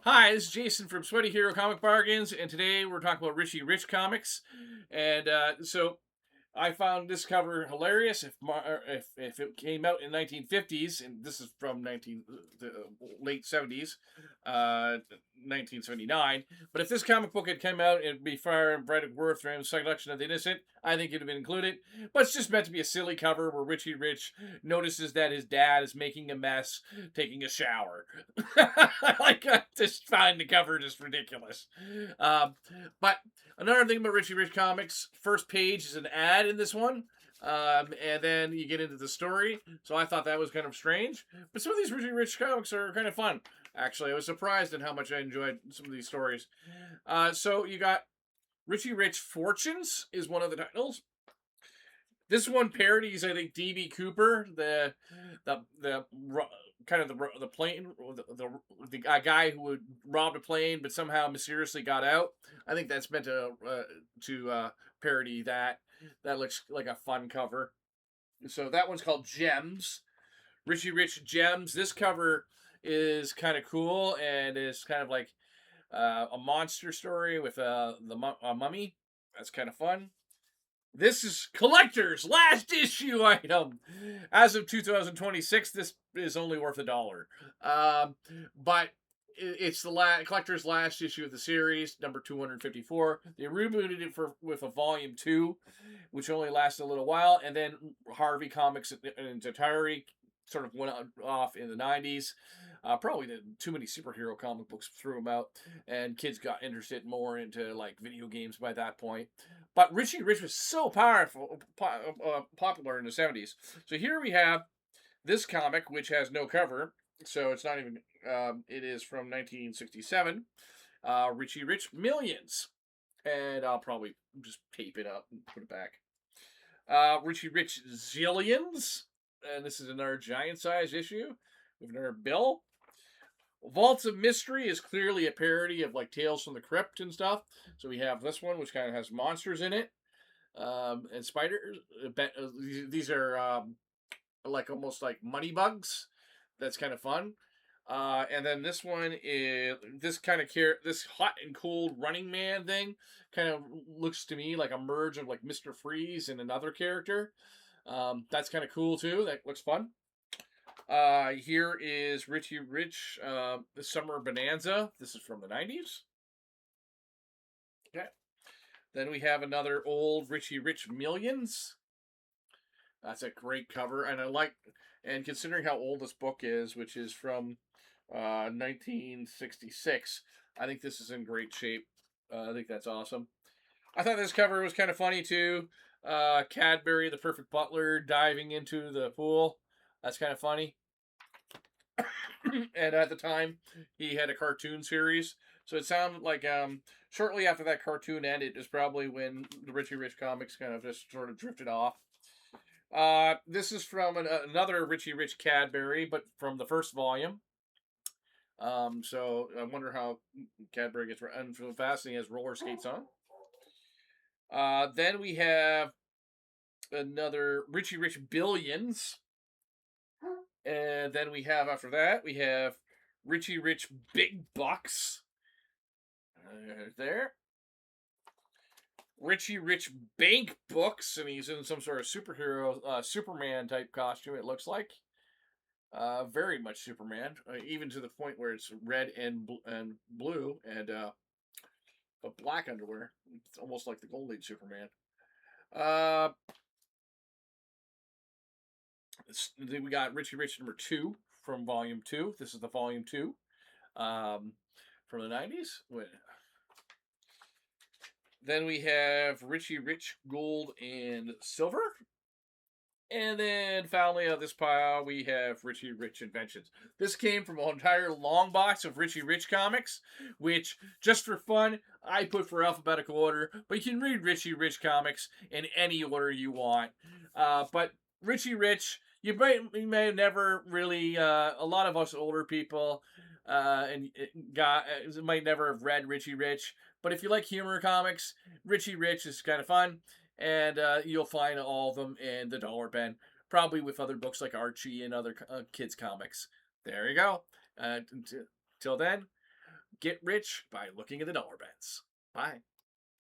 Hi, this is Jason from Sweaty Hero Comic Bargains, and today we're talking about Richie Rich comics. And so I found this cover hilarious. If it came out in 1950s, and this is from the late 70s, 1979. But if this comic book had come out, it'd be far and bright worth from Seduction of the Innocent. I think it'd have been included. But it's just meant to be a silly cover where Richie Rich notices that his dad is making a mess, taking a shower. I just find the cover just ridiculous. Um, but another thing about Richie Rich comics, first page is an ad in this one. And then you get into the story. So I thought that was kind of strange. But some of these Richie Rich comics are kind of fun. Actually, I was surprised at how much I enjoyed some of these stories. So you got Richie Rich Fortunes is one of the titles. This one parodies, I think, DB Cooper, the kind of the plane, the guy who would robbed a plane but somehow mysteriously got out. I think that's meant to parody that. That looks like a fun cover. So that one's called Gems, Richie Rich Gems. This cover is kind of cool and is kind of like a monster story with a mummy. That's kind of fun. This is collector's last issue item. As of 2026, this is only worth $1. But it's the collector's last issue of the series, number 254. They rebooted it with a volume 2, which only lasted a little while, and then Harvey Comics in its entirety sort of went off in the 90s. Probably too many superhero comic books threw them out, and kids got interested more into like video games by that point. But Richie Rich was so popular in the 70s. So here we have this comic, which has no cover, so it's not even. It is from 1967. Richie Rich Millions, and I'll probably just tape it up and put it back. Richie Rich Zillions, and this is another giant size issue with another bill. Vaults of Mystery is clearly a parody of like Tales from the Crypt and stuff. So we have this one, which kind of has monsters in it, and spiders. These are like almost like money bugs. That's kind of fun. And then this one is this kind of this hot and cold Running Man thing. Kind of looks to me like a merge of like Mr. Freeze and another character. That's kind of cool too. That looks fun. Here is Richie Rich, the Summer Bonanza. This is from the 90s. Okay. Then we have another old Richie Rich Millions. That's a great cover, and and considering how old this book is, which is from 1966, I think this is in great shape. I think that's awesome. I thought this cover was kind of funny too. Cadbury, the perfect butler, diving into the pool. That's kind of funny. And at the time, he had a cartoon series, so it sounded like shortly after that cartoon ended is probably when the Richie Rich comics kind of just sort of drifted off. This is from another Richie Rich Cadbury, but from the first volume. So I wonder how Cadbury gets and so fast and he has roller skates on. Then we have another Richie Rich Billions. And then we have, after that, we have Richie Rich Big Bucks. There. Richie Rich Bank Books, and he's in some sort of superhero, Superman type costume, it looks like. Very much Superman, even to the point where it's red and blue and but black underwear. It's almost like the Golden Age Superman. Uh, then we got Richie Rich number 2 from Volume 2. This is the Volume 2 from the 90s. Then we have Richie Rich Gold and Silver. And then finally on this pile, we have Richie Rich Inventions. This came from an entire long box of Richie Rich comics, which, just for fun, I put for alphabetical order. But you can read Richie Rich comics in any order you want. But Richie Rich, you may have never really, a lot of us older people might never have read Richie Rich. But if you like humor comics, Richie Rich is kind of fun. And you'll find all of them in the dollar bin, probably with other books like Archie and other kids' comics. There you go. Until then, get rich by looking at the dollar bets. Bye.